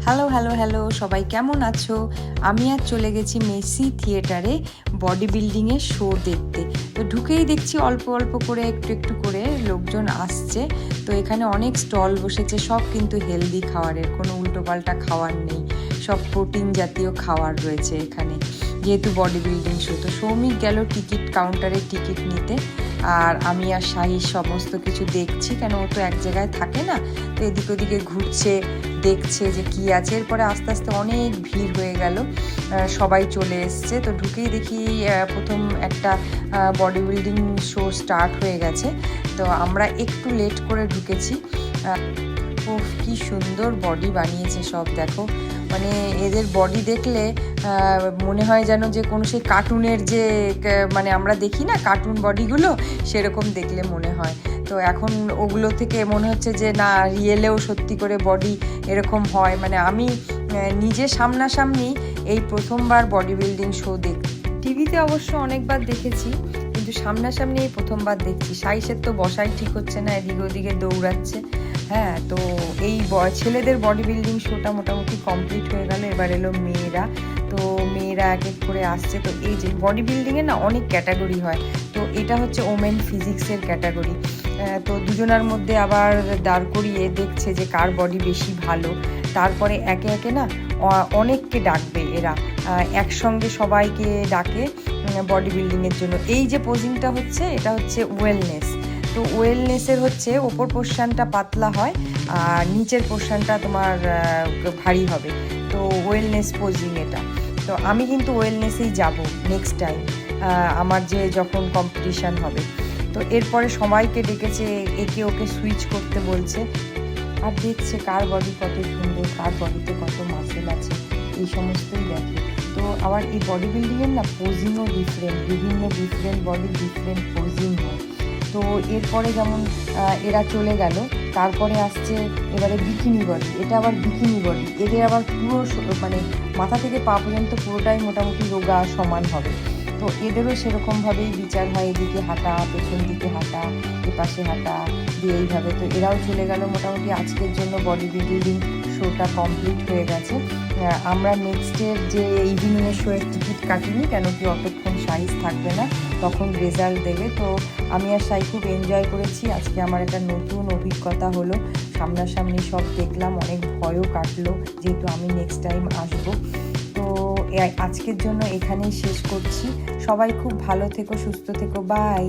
Hello hello hello, সবাই কেমন আছো? আমি আজ চলে গেছি মেসি থিয়েটারে বডি বিল্ডিংয়ের শো দেখতে। তো ঢুকেই দেখছি অল্প অল্প করে একটু একটু করে লোকজন আসছে। তো এখানে অনেক স্টল বসেছে, সব কিন্তু হেলদি খাবারের, কোনো উল্টোপাল্টা খাওয়ার নেই, সব প্রোটিন জাতীয় খাবার রয়েছে এখানে, যেহেতু বডি বিল্ডিং শো। তো সৌমিক গেল টিকিট কাউন্টারে টিকিট নিতে, আর আমি আর শাহি সমস্ত কিছু দেখছি, কেন ও তো এক জায়গায় থাকে না, তো এদিক ওদিকে ঘুরছে, দেখছে যে কি আছে। এরপরে আস্তে আস্তে অনেক ভিড় হয়ে গেল, সবাই চলে এসছে। তো ঢুকেই দেখি প্রথম একটা বডি বিল্ডিং শো স্টার্ট হয়ে গেছে। তো আমরা একটু লেট করে ঢুকেছি। ও কি সুন্দর বডি বানিয়েছে সব, দেখো, মানে এদের বডি দেখলে মনে হয় যেন যে কোনো সেই কার্টুনের যে মানে আমরা দেখি না কার্টুন বডিগুলো, সেরকম দেখলে মনে হয়। তো এখন ওগুলো থেকে মনে হচ্ছে যে না, রিয়েলেও সত্যি করে বডি এরকম হয়। মানে আমি নিজে সামনাসামনি এই প্রথমবার বডি বিল্ডিং শো দেখছি। টিভিতে অবশ্য অনেকবার দেখেছি, কিন্তু সামনাসামনি এই প্রথমবার দেখছি। সাইসের তো বসাই ঠিক হচ্ছে না, এদিকে ওদিকে দৌড়াচ্ছে। হ্যাঁ, তো এই ছেলেদের বডি বিল্ডিং শোটা মোটামুটি কমপ্লিট হয়ে গেল। এবার এলো মেয়েরা। তো মেয়েরা এক এক করে আসছে। তো এই যে বডি বিল্ডিংয়ে না অনেক ক্যাটাগরি হয়, তো এটা হচ্ছে ওমেন ফিজিক্সের ক্যাটাগরি। তো দুজনার মধ্যে আবার দাঁড় করিয়ে দেখছে যে কার বডি বেশি ভালো। তারপরে একে একে না অনেককে ডাকবে এরা, একসঙ্গে সবাইকে ডাকে বডি বিল্ডিংয়ের জন্য। এই যে পোজিংটা হচ্ছে, এটা হচ্ছে ওয়েলনেস। তো ওয়েলনেসের হচ্ছে ওপর পোর্শনটা পাতলা হয় আর নিচের পোর্শনটা তোমার ভারী হবে। তো ওয়েলনেস পোজিং এটা। তো আমি কিন্তু ওয়েলনেসেই যাব নেক্সট টাইম, আমার যে যখন কম্পিটিশান হবে। তো এরপরে সবাইকে ডেকেছে, একে ওকে সুইচ করতে বলছে, আর দেখছে কার বডি কত সুন্দর, কার বডিতে কত মাসেল আছে, এই সমস্তই দেখে। তো আবার এই বডি বিল্ডিংয়ের না পোজিংও ডিফারেন্ট, বিভিন্ন ডিফারেন্ট বডির ডিফারেন্ট পোজিং হয়। তো এরপরে যেমন এরা চলে গেল, তারপরে আসছে এবারে বিকিনি বডি। এটা আবার বিকিনি বডি, এদের আবার পুরো মানে মাথা থেকে পা পর্যন্ত পুরোটাই মোটামুটি রোগা সমান হবে। তো এদেরও সেরকমভাবেই বিচার হয়, এদিকে হাঁটা, পেছন দিকে হাঁটা, এপাশে হাঁটা দিয়ে এইভাবে। তো এরাও চলে গেল। মোটামুটি আজকের জন্য বডি বিল্ডিং শোটা কমপ্লিট হয়ে গেছে। আমরা নেক্সটের যে ইভিনিংয়ের শোয়ের টিকিট কাটিনি, কেন কি অতক্ষণ সাইজ থাকবে না, তখন রেজাল্ট দেবে। তো আমি আর সাই খুব এনজয় করেছি। আজকে আমার একটা নতুন অভিজ্ঞতা হলো, সামনাসামনি সব দেখলাম, অনেক ভয়ও কাটলো, যেহেতু আমি নেক্সট টাইম আসবো। তো আজকের জন্য এখানেই শেষ করছি। সবাই খুব ভালো থেকো, সুস্থ থেকো, বাই।